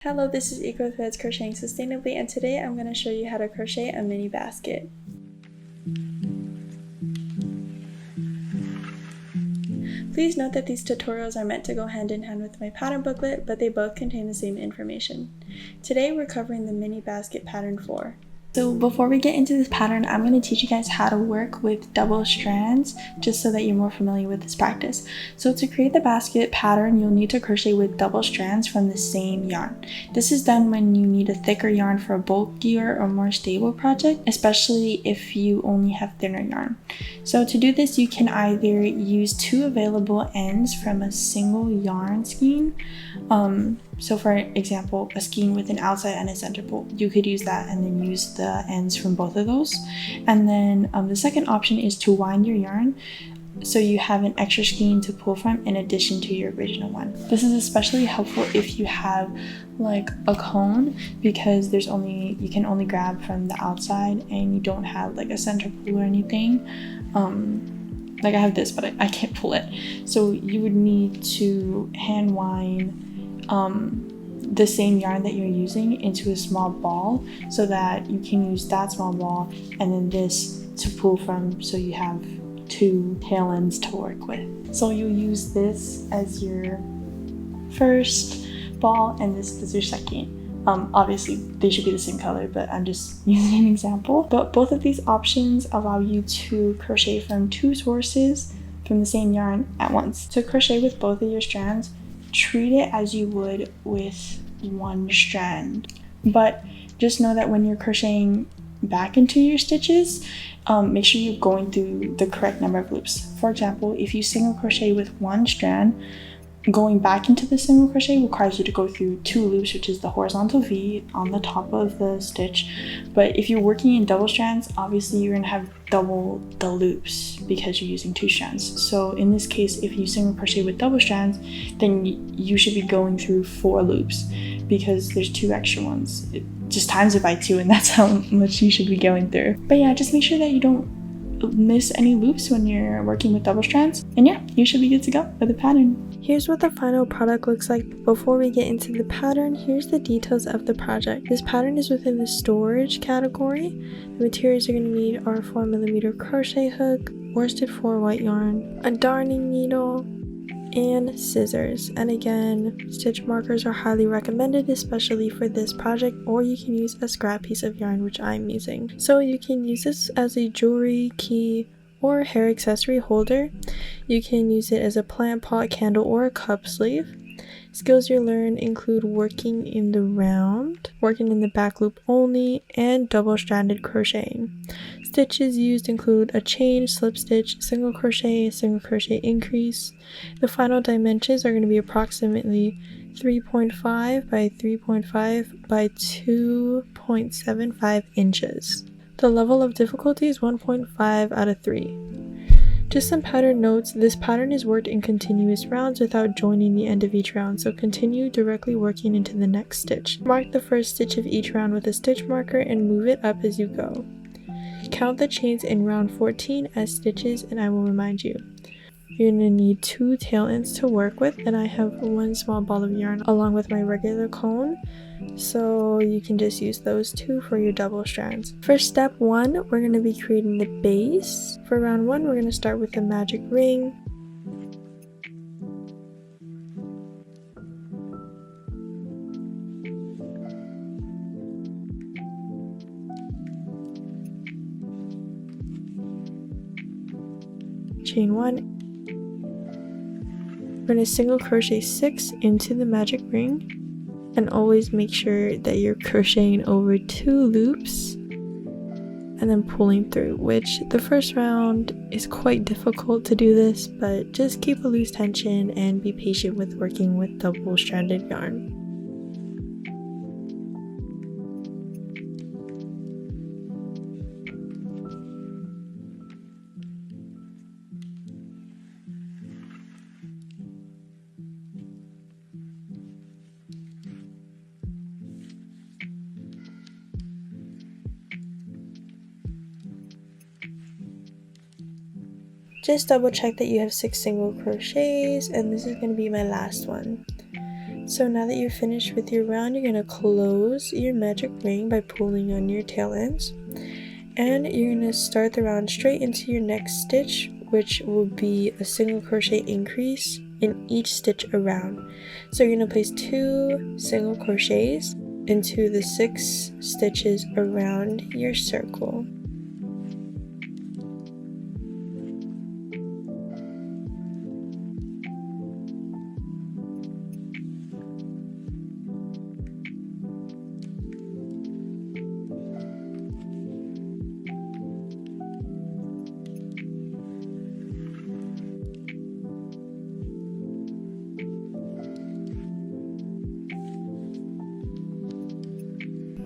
Hello, this is Eco Threads Crocheting Sustainably, and today I'm going to show you how to crochet a mini basket. Please note that these tutorials are meant to go hand in hand with my pattern booklet, but they both contain the same information. Today we're covering the mini basket pattern 4. So before we get into this pattern, I'm going to teach you guys how to work with double strands, just so that you're more familiar with this practice. So to create the basket pattern, you'll need to crochet with double strands from the same yarn. This is done when you need a thicker yarn for a bulkier or more stable project, especially if you only have thinner yarn. So to do this, you can either use two available ends from a single yarn skein. So for example, a skein with an outside and a center pull, you could use that and then use the ends from both of those. And then the second option is to wind your yarn so you have an extra skein to pull from in addition to your original one. This is especially helpful if you have like a cone, because you can only grab from the outside and you don't have like a center pull or anything. Like I have this, but I can't pull it. So you would need to hand wind the same yarn that you're using into a small ball so that you can use that small ball and then this to pull from, so you have two tail ends to work with. So you'll use this as your first ball and this as your second. Obviously they should be the same color, but I'm just using an example. But both of these options allow you to crochet from two sources from the same yarn at once. To crochet with both of your strands, treat it as you would with one strand, but just know that when you're crocheting back into your stitches, make sure you're going through the correct number of loops. For example, if you single crochet with one strand, going back into the single crochet requires you to go through two loops, which is the horizontal V on the top of the stitch. But if you're working in double strands, obviously you're going to have double the loops because you're using two strands. So in this case, if you single crochet with double strands, then you should be going through 4 loops because there's 2 extra ones. Just times it by 2, and that's how much you should be going through. But yeah, just make sure that you don't miss any loops when you're working with double strands, and yeah, you should be good to go with the pattern. Here's what the final product looks like. Before we get into the pattern, here's the details of the project. This pattern is within the storage category. The materials you're going to need are 4mm crochet hook, worsted 4 white yarn, a darning needle, and scissors. And again, stitch markers are highly recommended, especially for this project, or you can use a scrap piece of yarn, which I'm using. So you can use this as a jewelry, key, or hair accessory holder. You can use it as a plant pot, candle, or a cup sleeve. Skills you learn include working in the round, working in the back loop only, and double-stranded crocheting. Stitches used include a chain, slip stitch, single crochet increase. The final dimensions are going to be approximately 3.5 by 3.5 by 2.75 inches. The level of difficulty is 1.5 out of 3. Just some pattern notes, this pattern is worked in continuous rounds without joining the end of each round, so continue directly working into the next stitch. Mark the first stitch of each round with a stitch marker and move it up as you go. Count the chains in round 14 as stitches, and I will remind you. You're going to need 2 tail ends to work with, and I have 1 small ball of yarn along with my regular cone, so you can just use those 2 for your double strands. For step 1, we're going to be creating the base. For round 1, we're going to start with the magic ring. Chain 1. We're going to single crochet 6 into the magic ring, and always make sure that you're crocheting over 2 loops and then pulling through, which the first round is quite difficult to do this, but just keep a loose tension and be patient with working with double-stranded yarn. Just double check that you have 6 single crochets, and this is going to be my last one. So now that you're finished with your round, you're going to close your magic ring by pulling on your tail ends, and you're going to start the round straight into your next stitch, which will be a single crochet increase in each stitch around. So you're going to place 2 single crochets into the 6 stitches around your circle.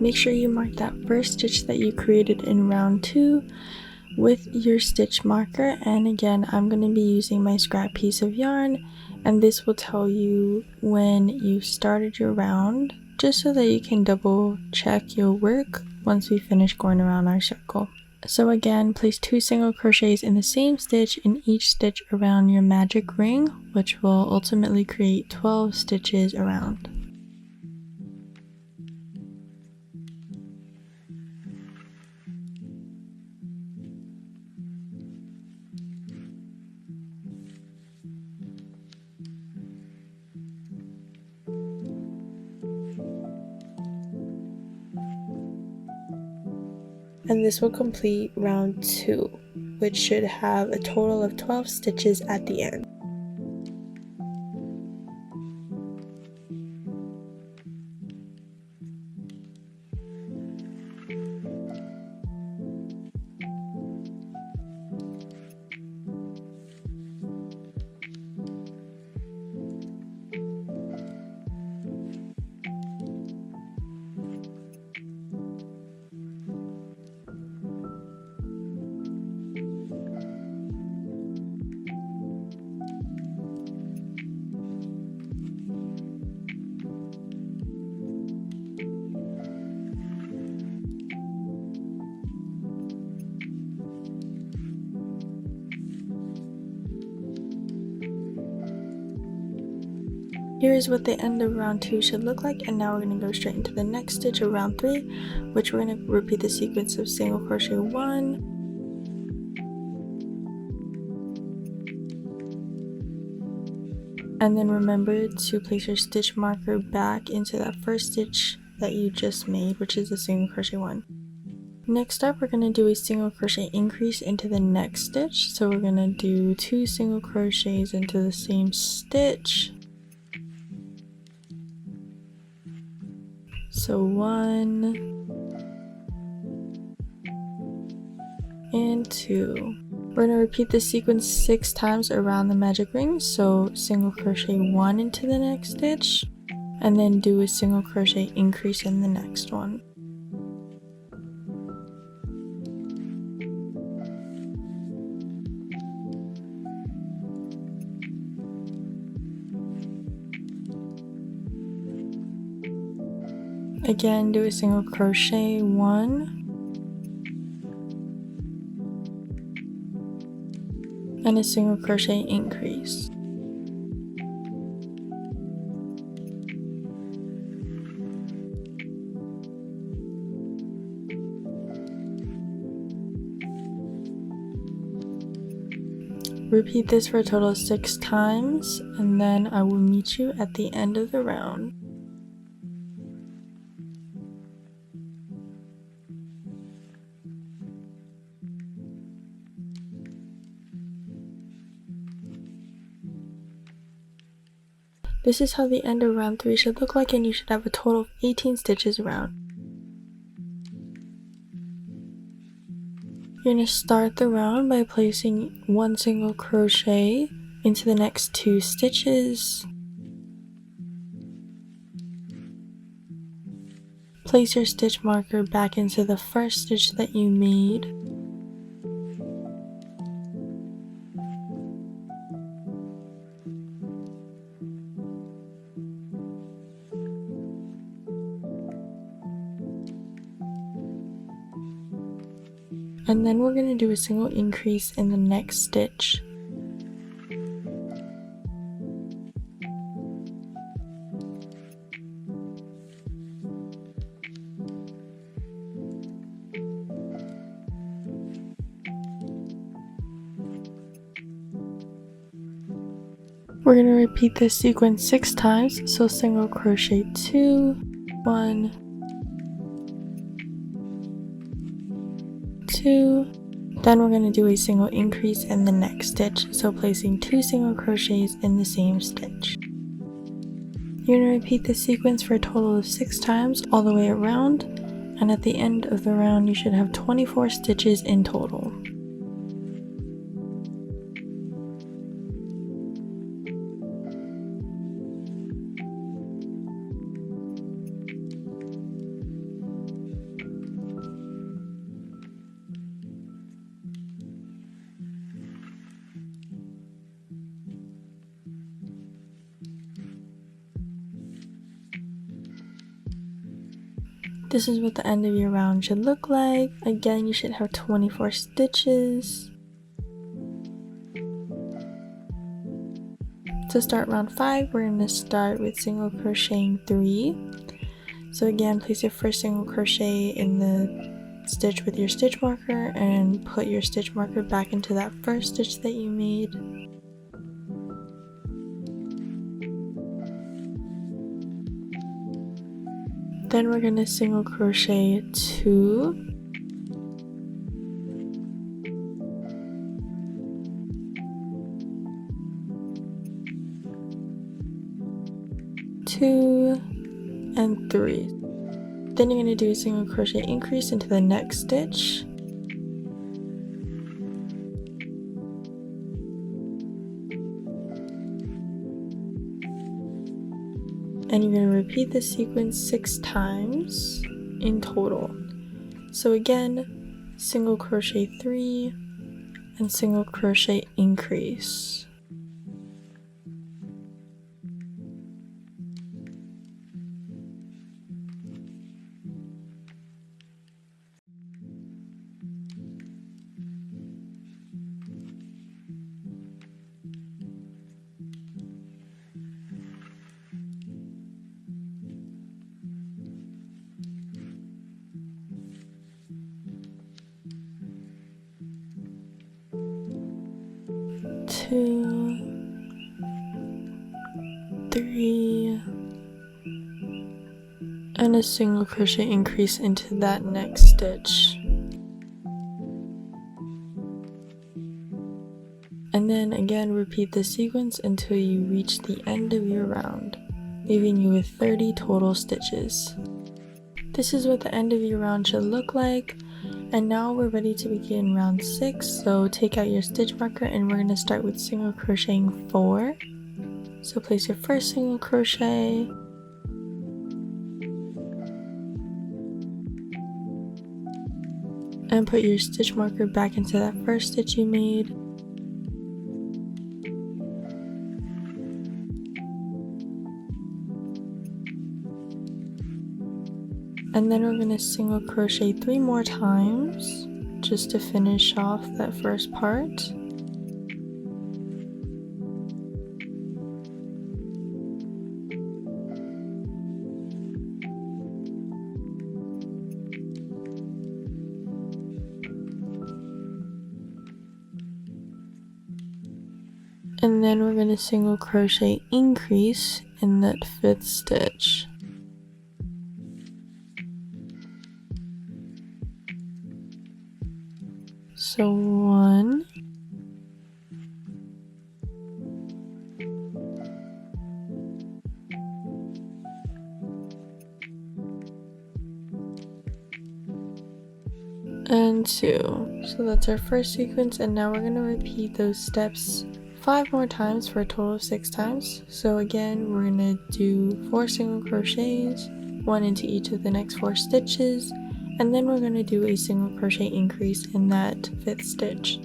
Make sure you mark that first stitch that you created in round 2 with your stitch marker, and again I'm going to be using my scrap piece of yarn, and this will tell you when you started your round, just so that you can double check your work once we finish going around our circle. So again, place 2 single crochets in the same stitch in each stitch around your magic ring, which will ultimately create 12 stitches around. And this will complete round 2, which should have a total of 12 stitches at the end. Here's what the end of round 2 should look like, and now we're going to go straight into the next stitch of round 3, which we're going to repeat the sequence of single crochet 1, and then remember to place your stitch marker back into that first stitch that you just made, which is the single crochet 1. Next up, we're going to do a single crochet increase into the next stitch, so we're going to do 2 single crochets into the same stitch. So 1 and 2. We're going to repeat this sequence 6 times around the magic ring, so single crochet 1 into the next stitch, and then do a single crochet increase in the next one. Again, do a single crochet 1 and a single crochet increase. Repeat this for a total of 6 times, and then I will meet you at the end of the round. This is how the end of round 3 should look like, and you should have a total of 18 stitches around. You're going to start the round by placing 1 single crochet into the next 2 stitches. Place your stitch marker back into the first stitch that you made. And then we're going to do a single increase in the next We're going to repeat this sequence 6 times, so single crochet 2, 1, 2, then we're going to do a single increase in the next stitch, so placing 2 single crochets in the same stitch. You're going to repeat this sequence for a total of 6 times all the way around, and at the end of the round you should have 24 stitches in total. This is what the end of your round should look like. Again, you should have 24 stitches. To start round 5, we're going to start with single crocheting 3. So again, place your first single crochet in the stitch with your stitch marker and put your stitch marker back into that first stitch that you made. Then we're going to single crochet 2, and 3. Then you're going to do a single crochet increase into the next stitch. And you're going to repeat this sequence 6 times in total. So again, single crochet 3 and single crochet increase. Two, 3, and a single crochet increase into that next stitch. And then again repeat the sequence until you reach the end of your round, leaving you with 30 total stitches. This is what the end of your round should look like. And now we're ready to begin round 6, so take out your stitch marker and we're going to start with single crocheting 4. So place your first single crochet, and put your stitch marker back into that first stitch you made. And then we're going to single crochet 3 more times just to finish off that first part. And then we're going to single crochet increase in that 5th stitch. So 1, 2. So that's our first sequence, and now we're going to repeat those steps 5 more times for a total of 6 times. So again, we're going to do 4 single crochets, 1 into each of the next 4 stitches, and then we're going to do a single crochet increase in that 5th stitch.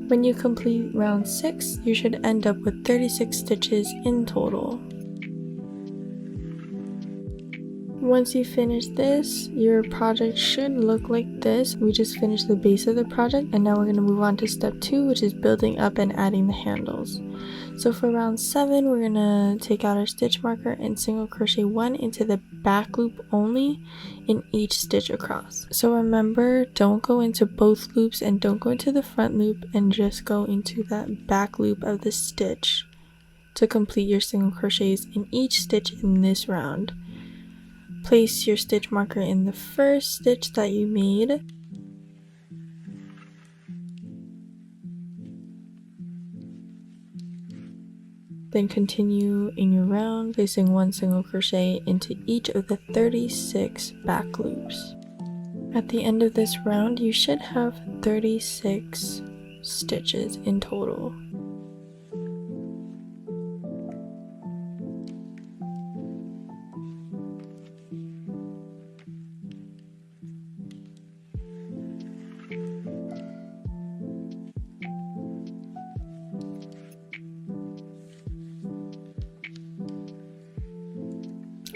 When you complete round 6, you should end up with 36 stitches in total. Once you finish this, your project should look like this. We just finished the base of the project, and now we're going to move on to step 2, which is building up and adding the handles. So for round 7, we're going to take out our stitch marker and single crochet 1 into the back loop only in each stitch across. So remember, don't go into both loops and don't go into the front loop, and just go into that back loop of the stitch to complete your single crochets in each stitch in this round. Place your stitch marker in the first stitch that you made. Then continue in your round, placing 1 single crochet into each of the 36 back loops. At the end of this round, you should have 36 stitches in total.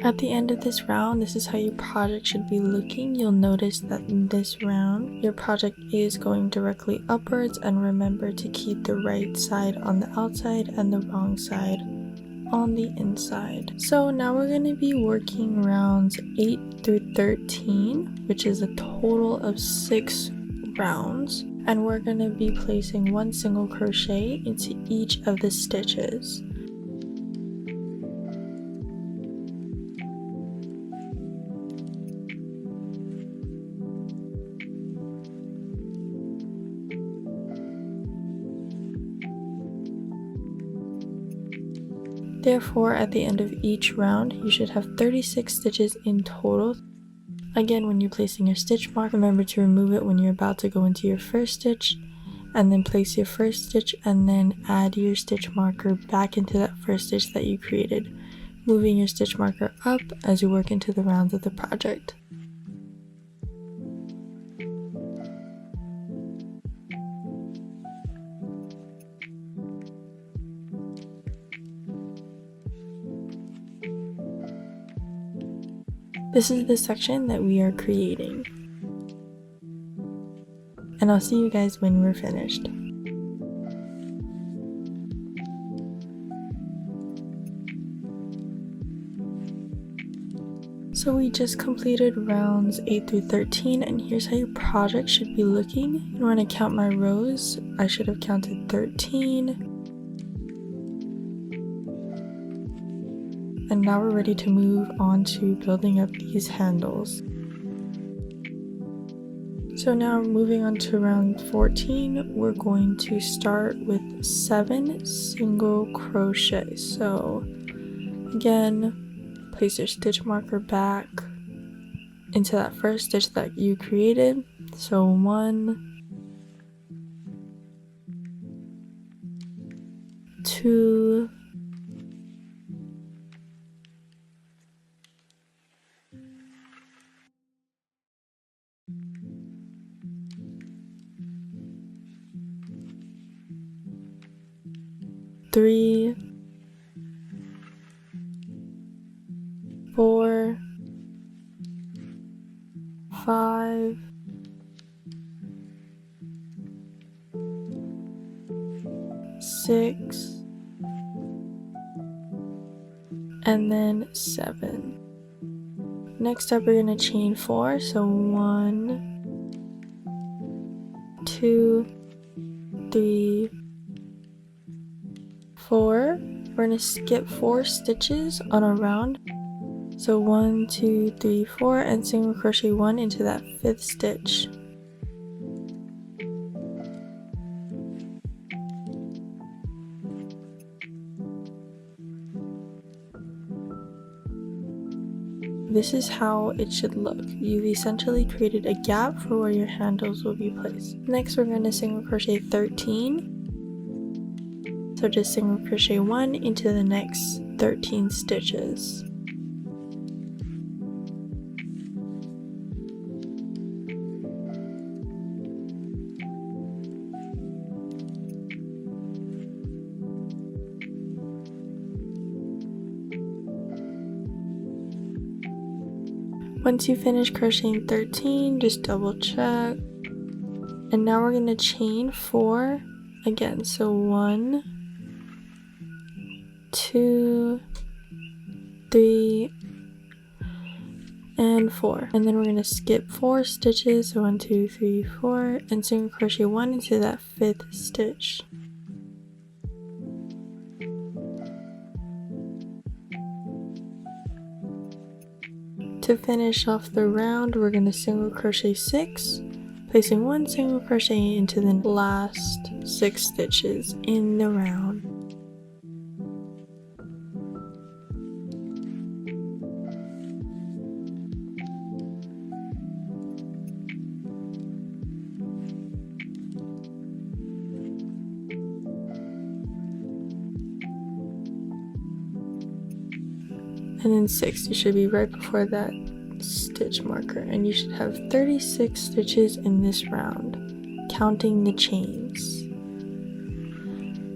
At the end of this round, this is how your project should be looking. You'll notice that in this round, your project is going directly upwards, and remember to keep the right side on the outside and the wrong side on the inside. So now we're going to be working rounds 8 through 13, which is a total of 6 rounds, and we're going to be placing 1 single crochet into each of the stitches. Therefore, at the end of each round, you should have 36 stitches in total. Again, when you're placing your stitch mark, remember to remove it when you're about to go into your first stitch, and then place your first stitch, and then add your stitch marker back into that first stitch that you created, moving your stitch marker up as you work into the rounds of the project. This is the section that we are creating, and I'll see you guys when we're finished. So we just completed rounds 8 through 13, and here's how your project should be looking. And when I count my rows, I should have counted 13. And now we're ready to move on to building up these handles. So now moving on to round 14, we're going to start with 7 single crochet. So again, place your stitch marker back into that first stitch that you created. So 1, 2, 3, 4, 5, 6, and then 7. Next up, we're going to chain 4. So 1, 2, 3, 4. We're going to skip 4 stitches on a round. So 1, 2, 3, 4, and single crochet 1 into that 5th stitch. This is how it should look. You've essentially created a gap for where your handles will be placed. Next, we're going to single crochet 13. So just single crochet 1 into the next 13 stitches. Once you finish crocheting 13, just double check. And now we're going to chain 4 again. So 1, 2, 3, and 4. And then we're going to skip 4 stitches. So 1, 2, 3, 4, and single crochet 1 into that 5th stitch. To finish off the round, we're going to single crochet 6, placing 1 single crochet into the last 6 stitches in the round. And then 6, you should be right before that stitch marker, and you should have 36 stitches in this round, counting the chains.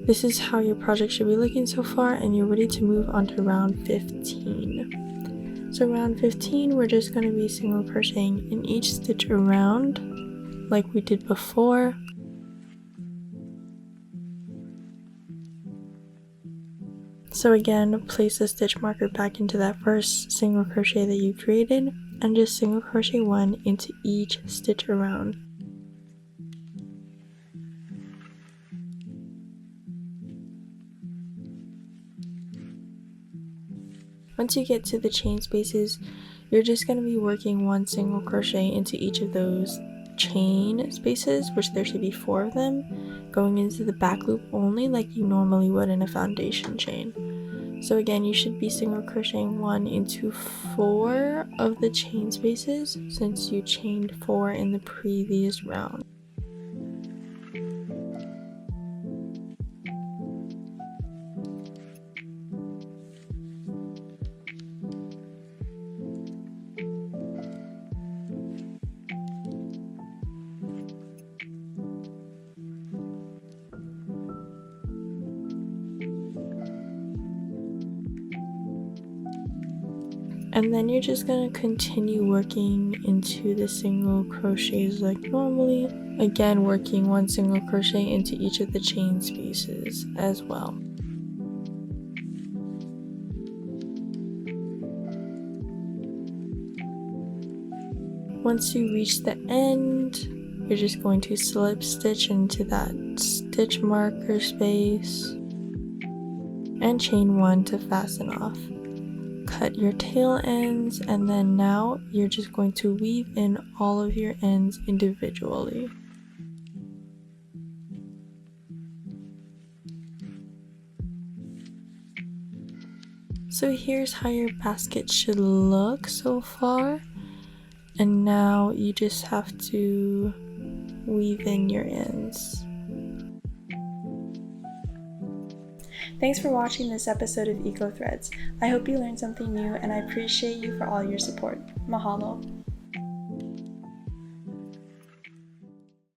This is how your project should be looking so far, and you're ready to move on to round 15. So round 15, we're just going to be single crocheting in each stitch around like we did before. So again, place the stitch marker back into that first single crochet that you created and just single crochet 1 into each stitch around. Once you get to the chain spaces, you're just going to be working 1 single crochet into each of those chain spaces, which there should be 4 of them, going into the back loop only like you normally would in a foundation chain. So again, you should be single crocheting 1 into 4 of the chain spaces since you chained 4 in the previous round. And then you're just going to continue working into the single crochets like normally. Again, working 1 single crochet into each of the chain spaces as well. Once you reach the end, you're just going to slip stitch into that stitch marker space and chain 1 to fasten off. Cut your tail ends, and then now you're just going to weave in all of your ends individually. So here's how your basket should look so far, and now you just have to weave in your ends. Thanks for watching this episode of Eco Threads. I hope you learned something new, and I appreciate you for all your support. Mahalo.